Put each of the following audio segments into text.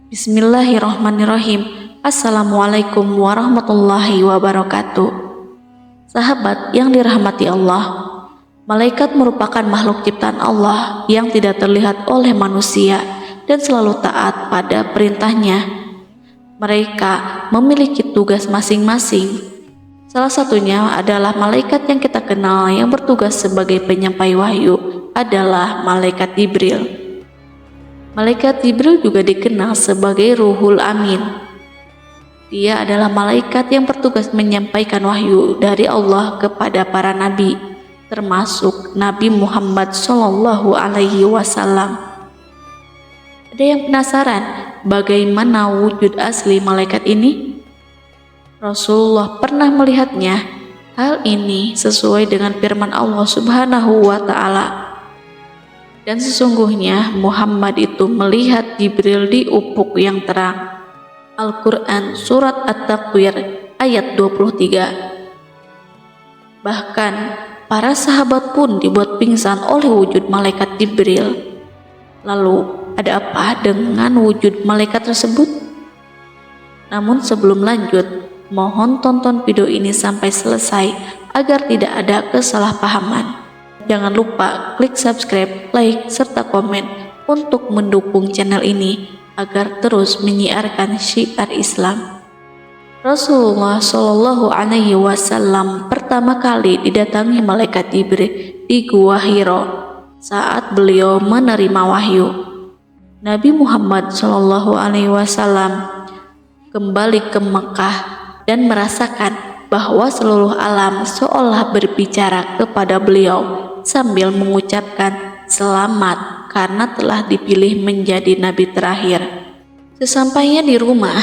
Bismillahirrahmanirrahim. Assalamualaikum warahmatullahi wabarakatuh. Sahabat yang dirahmati Allah, malaikat merupakan makhluk ciptaan Allah yang tidak terlihat oleh manusia dan selalu taat pada perintahnya. Mereka memiliki tugas masing-masing. Salah satunya adalah malaikat yang kita kenal yang bertugas sebagai penyampai wahyu adalah malaikat Jibril. Malaikat Jibril juga dikenal sebagai Ruhul Amin. Dia adalah malaikat yang bertugas menyampaikan wahyu dari Allah kepada para nabi, termasuk Nabi Muhammad Shallallahu Alaihi Wasallam. Ada yang penasaran bagaimana wujud asli malaikat ini? Rasulullah pernah melihatnya. Hal ini sesuai dengan firman Allah Subhanahu wa Ta'ala. Dan sesungguhnya Muhammad itu melihat Jibril di ufuk yang terang. Al-Quran Surat At-Takwir ayat 23. Bahkan para sahabat pun dibuat pingsan oleh wujud malaikat Jibril. Lalu ada apa dengan wujud malaikat tersebut? Namun sebelum lanjut, mohon tonton video ini sampai selesai agar tidak ada kesalahpahaman. Jangan lupa klik subscribe, like, serta komen untuk mendukung channel ini agar terus menyiarkan syiar Islam. Rasulullah Shallallahu Alaihi Wasallam pertama kali didatangi malaikat Jibril di Gua Hiro saat beliau menerima wahyu. Nabi Muhammad Shallallahu Alaihi Wasallam kembali ke Mekah dan merasakan bahwa seluruh alam seolah berbicara kepada beliau sambil mengucapkan selamat karena telah dipilih menjadi nabi terakhir. Sesampainya di rumah,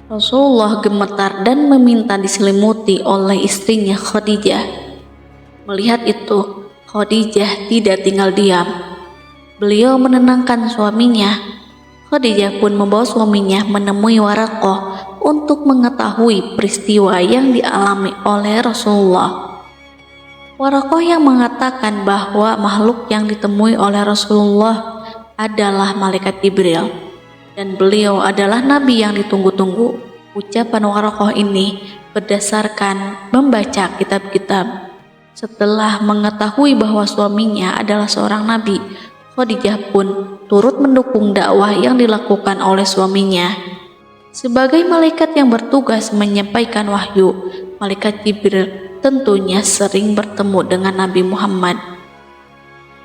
Rasulullah gemetar dan meminta diselimuti oleh istrinya Khadijah. Melihat itu, Khadijah tidak tinggal diam. Beliau menenangkan suaminya. Khadijah pun membawa suaminya menemui Waraqah untuk mengetahui peristiwa yang dialami oleh Rasulullah. Waraqah yang mengatakan bahwa makhluk yang ditemui oleh Rasulullah adalah malaikat Jibril dan beliau adalah nabi yang ditunggu-tunggu. Ucapan Waraqah ini berdasarkan membaca kitab-kitab. Setelah mengetahui bahwa suaminya adalah seorang nabi, Khadijah pun turut mendukung dakwah yang dilakukan oleh suaminya. Sebagai malaikat yang bertugas menyampaikan wahyu, malaikat Jibril tentunya sering bertemu dengan Nabi Muhammad.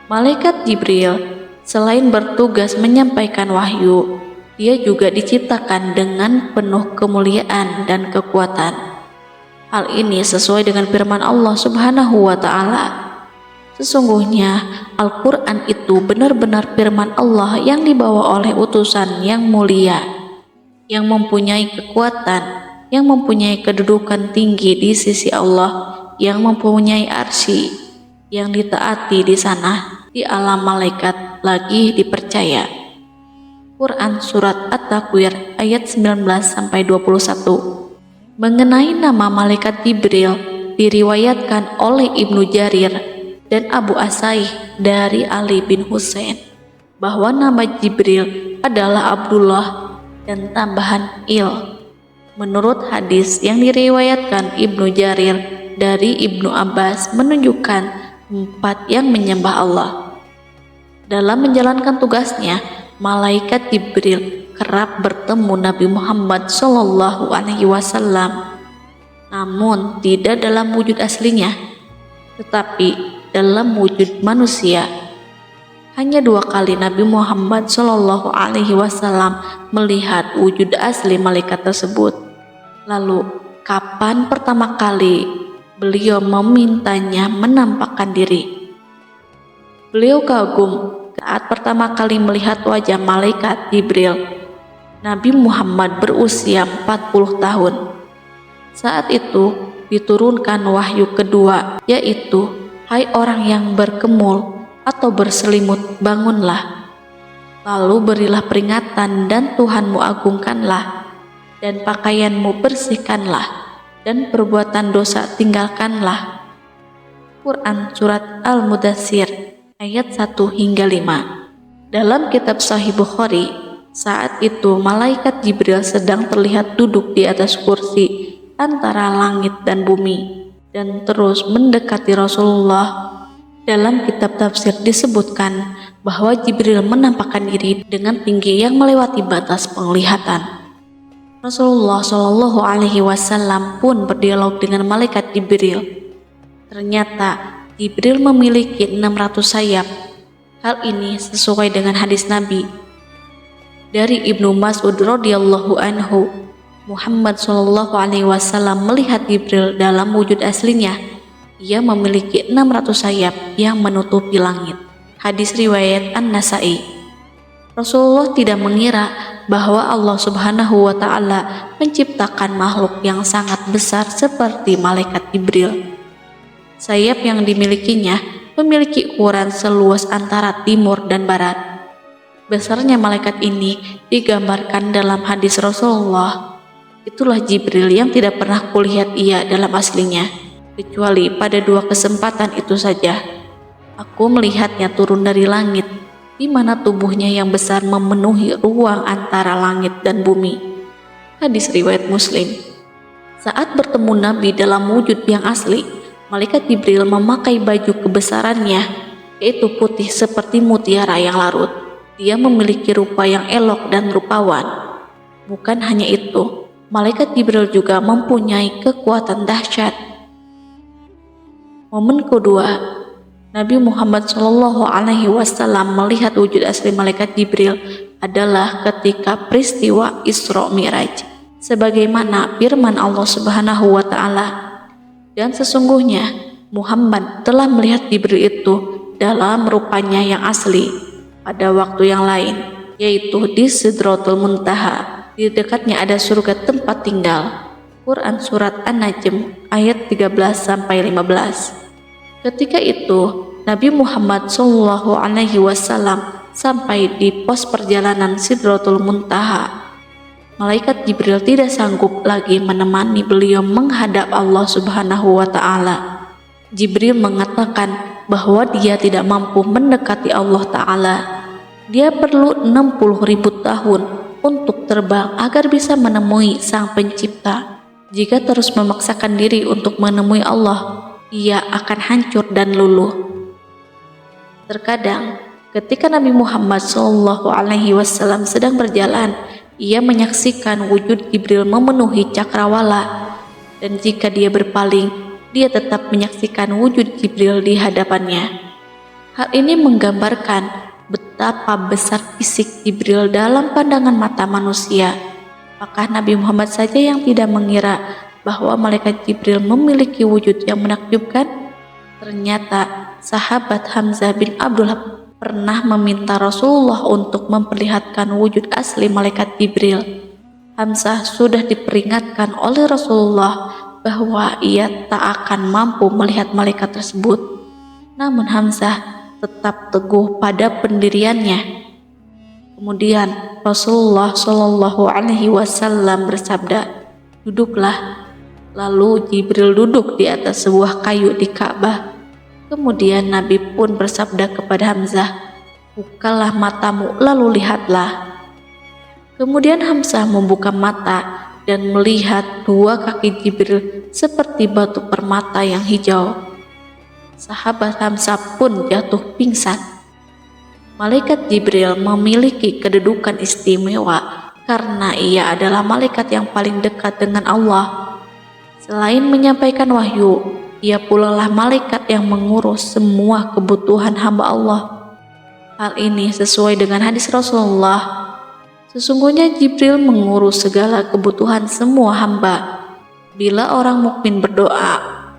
Malaikat Jibril selain bertugas menyampaikan wahyu, dia juga diciptakan dengan penuh kemuliaan dan kekuatan. Hal ini sesuai dengan firman Allah Subhanahu wa Ta'ala. Sesungguhnya Al-Quran itu benar-benar firman Allah yang dibawa oleh utusan yang mulia, yang mempunyai kekuatan, yang mempunyai kedudukan tinggi di sisi Allah, yang mempunyai arsy, yang ditaati di sana, di alam malaikat lagi dipercaya. Quran Surat At-Takwir ayat 19-21. Mengenai nama malaikat Jibril diriwayatkan oleh Ibnu Jarir dan Abu Asaih dari Ali bin Husain bahwa nama Jibril adalah Abdullah dan tambahan il. Menurut hadis yang diriwayatkan Ibnu Jarir dari Ibnu Abbas menunjukkan 4 yang menyembah Allah. Dalam menjalankan tugasnya, malaikat Jibril kerap bertemu Nabi Muhammad Shallallahu Alaihi Wasallam, namun tidak dalam wujud aslinya, tetapi dalam wujud manusia. Hanya 2 kali Nabi Muhammad Shallallahu Alaihi Wasallam melihat wujud asli malaikat tersebut. Lalu, kapan pertama kali beliau memintanya menampakkan diri? Beliau kagum saat pertama kali melihat wajah malaikat Jibril. Nabi Muhammad berusia 40 tahun. Saat itu diturunkan wahyu kedua, yaitu, "Hai orang yang berkemul atau berselimut, bangunlah. Lalu berilah peringatan dan Tuhanmu agungkanlah, dan pakaianmu bersihkanlah, dan perbuatan dosa tinggalkanlah." Quran Surat Al-Mudaththir ayat 1-5. Dalam kitab Sahih Bukhari Saat itu malaikat Jibril sedang terlihat duduk di atas kursi antara langit dan bumi dan terus mendekati Rasulullah. Dalam kitab tafsir disebutkan bahwa Jibril menampakkan diri dengan tinggi yang melewati batas penglihatan. Rasulullah Shallallahu Alaihi Wasallam pun berdialog dengan malaikat Jibril. Ternyata Jibril memiliki 600 sayap. Hal ini sesuai dengan hadis Nabi. Dari Ibnu Mas'ud radhiyallahu anhu, Muhammad Shallallahu Alaihi Wasallam melihat Jibril dalam wujud aslinya. Ia memiliki 600 sayap yang menutupi langit. Hadis riwayat An-Nasa'i. Rasulullah tidak mengira bahwa Allah Subhanahu wa Ta'ala menciptakan makhluk yang sangat besar seperti malaikat Jibril. Sayap yang dimilikinya memiliki ukuran seluas antara timur dan barat. Besarnya malaikat ini digambarkan dalam hadis Rasulullah. Itulah Jibril yang tidak pernah kulihat ia dalam aslinya, kecuali pada 2 kesempatan itu saja. Aku melihatnya turun dari langit, di mana tubuhnya yang besar memenuhi ruang antara langit dan bumi. Hadis riwayat Muslim. Saat bertemu Nabi dalam wujud yang asli, malaikat Jibril memakai baju kebesarannya, yaitu putih seperti mutiara yang larut. Dia memiliki rupa yang elok dan rupawan. Bukan hanya itu, malaikat Jibril juga mempunyai kekuatan dahsyat. Momen kedua, Nabi Muhammad Shallallahu Alaihi Wasallam melihat wujud asli malaikat Jibril adalah ketika peristiwa Isra Mi'raj, sebagaimana firman Allah Subhanahu wa Ta'ala. Dan sesungguhnya Muhammad telah melihat Jibril itu dalam rupanya yang asli pada waktu yang lain, yaitu di Sidratul Muntaha. Di dekatnya ada surga tempat tinggal. Quran Surat An-Najm ayat 13-15. Ketika itu Nabi Muhammad Shallallahu Alaihi Wasallam sampai di pos perjalanan Sidratul Muntaha. Malaikat Jibril tidak sanggup lagi menemani beliau menghadap Allah Subhanahu wa Ta'ala. Jibril mengatakan bahwa dia tidak mampu mendekati Allah Ta'ala. Dia perlu 60.000 tahun untuk terbang agar bisa menemui Sang Pencipta. Jika terus memaksakan diri untuk menemui Allah, ia akan hancur dan luluh. Terkadang ketika Nabi Muhammad Shallallahu Alaihi Wasallam sedang berjalan, ia menyaksikan wujud Jibril memenuhi cakrawala, dan jika dia berpaling, dia tetap menyaksikan wujud Jibril di hadapannya. Hal ini menggambarkan betapa besar fisik Jibril dalam pandangan mata manusia. Apakah Nabi Muhammad saja yang tidak mengira bahwa malaikat Jibril memiliki wujud yang menakjubkan? Ternyata sahabat Hamzah bin Abdullah pernah meminta Rasulullah untuk memperlihatkan wujud asli malaikat Jibril. Hamzah sudah diperingatkan oleh Rasulullah bahwa ia tak akan mampu melihat malaikat tersebut. Namun Hamzah tetap teguh pada pendiriannya. Kemudian Rasulullah Shallallahu Alaihi Wasallam bersabda, "Duduklah." Lalu Jibril duduk di atas sebuah kayu di Ka'bah. Kemudian Nabi pun bersabda kepada Hamzah, "Bukalah matamu lalu lihatlah." Kemudian Hamzah membuka mata dan melihat 2 kaki Jibril seperti batu permata yang hijau. Sahabat Hamzah pun jatuh pingsan. Malaikat Jibril memiliki kedudukan istimewa karena ia adalah malaikat yang paling dekat dengan Allah. Selain menyampaikan wahyu, ia pula lah malaikat yang mengurus semua kebutuhan hamba Allah. Hal ini sesuai dengan hadis Rasulullah. Sesungguhnya Jibril mengurus segala kebutuhan semua hamba. Bila orang mukmin berdoa,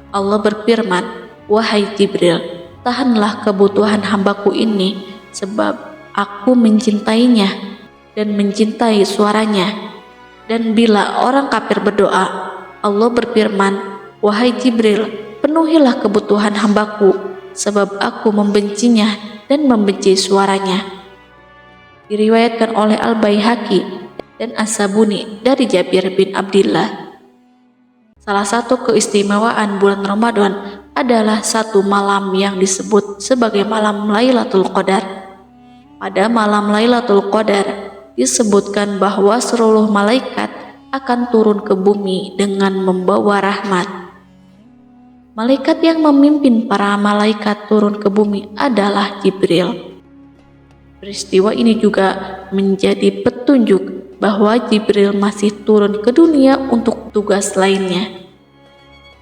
Allah berfirman, "Wahai Jibril, tahanlah kebutuhan hambaku ini, sebab aku mencintainya dan mencintai suaranya." Dan bila orang kafir berdoa, Allah berfirman, "Wahai Jibril, penuhilah kebutuhan hambaku, sebab aku membencinya dan membenci suaranya." Diriwayatkan oleh Al-Baihaqi dan As-Sabuni dari Jabir bin Abdillah. Salah satu keistimewaan bulan Ramadan adalah satu malam yang disebut sebagai malam Lailatul Qadar. Pada malam Lailatul Qadar disebutkan bahwa seluruh malaikat akan turun ke bumi dengan membawa rahmat. Malaikat yang memimpin para malaikat turun ke bumi adalah Jibril. Peristiwa ini juga menjadi petunjuk bahwa Jibril masih turun ke dunia untuk tugas lainnya.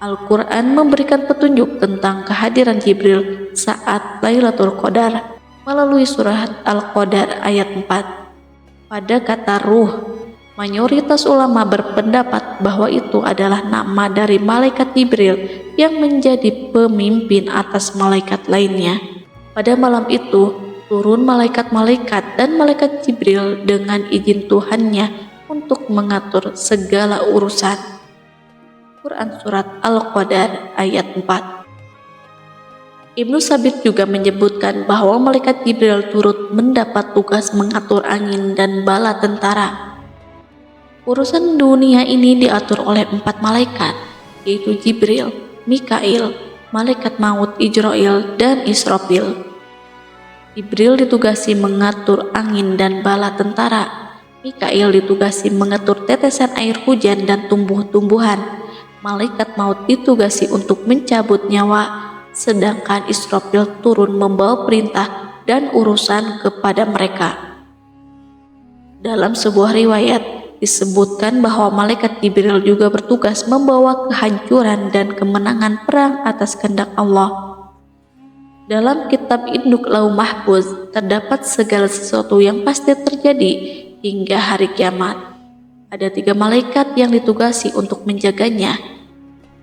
Al-Quran memberikan petunjuk tentang kehadiran Jibril saat Lailatul Qadar melalui surat Al-Qadar ayat 4. Pada kata ruh, mayoritas ulama berpendapat bahwa itu adalah nama dari malaikat Jibril yang menjadi pemimpin atas malaikat lainnya. Pada malam itu, turun malaikat-malaikat dan malaikat Jibril dengan izin Tuhannya untuk mengatur segala urusan. Quran Surat Al-Qadar ayat 4. Ibnu Sabit juga menyebutkan bahwa malaikat Jibril turut mendapat tugas mengatur angin dan bala tentara. Urusan dunia ini diatur oleh 4 malaikat, yaitu Jibril, Mikail, malaikat maut Ijrail, dan Israfil. Jibril ditugasi mengatur angin dan bala tentara. Mikail ditugasi mengatur tetesan air hujan dan tumbuh-tumbuhan. Malaikat maut ditugasi untuk mencabut nyawa, sedangkan Israfil turun membawa perintah dan urusan kepada mereka. Dalam sebuah riwayat disebutkan bahwa malaikat Jibril juga bertugas membawa kehancuran dan kemenangan perang atas kehendak Allah. Dalam kitab Induk Lauh Mahfuz terdapat segala sesuatu yang pasti terjadi hingga hari kiamat. Ada 3 malaikat yang ditugasi untuk menjaganya.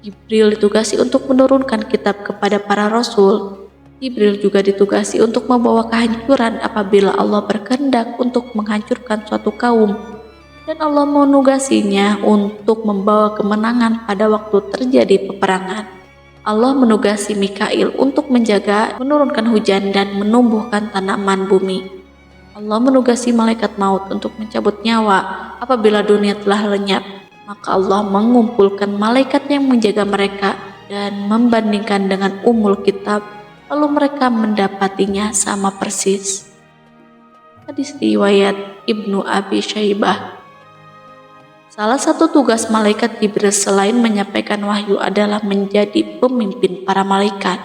Jibril ditugasi untuk menurunkan kitab kepada para rasul. Jibril juga ditugasi untuk membawa kehancuran apabila Allah berkehendak untuk menghancurkan suatu kaum. Dan Allah menugasinya untuk membawa kemenangan pada waktu terjadi peperangan. Allah menugasi Mikail untuk menjaga, menurunkan hujan dan menumbuhkan tanaman bumi. Allah menugasi malaikat maut untuk mencabut nyawa apabila dunia telah lenyap, maka Allah mengumpulkan malaikat yang menjaga mereka dan membandingkan dengan kitab, lalu mereka mendapatinya sama persis. Hadis riwayat Ibnu Abi Syaibah. Salah satu tugas malaikat Jibril selain menyampaikan wahyu adalah menjadi pemimpin para malaikat.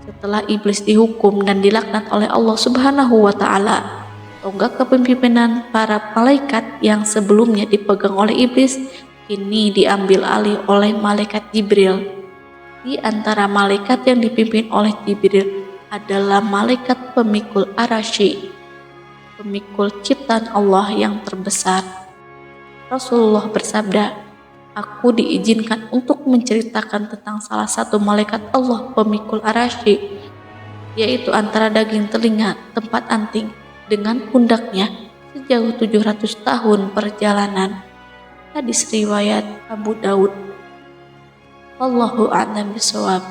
Setelah iblis dihukum dan dilaknat oleh Allah Subhanahu wa Ta'ala, tonggak kepemimpinan para malaikat yang sebelumnya dipegang oleh iblis kini diambil alih oleh malaikat Jibril. Di antara malaikat yang dipimpin oleh Jibril adalah malaikat pemikul Arasy, pemikul ciptaan Allah yang terbesar. Rasulullah bersabda, "Aku diizinkan untuk menceritakan tentang salah satu malaikat Allah pemikul Arasy, yaitu antara daging telinga tempat anting dengan pundaknya sejauh 700 tahun perjalanan." Hadis riwayat Abu Daud. Wallahu a'lam bishawab.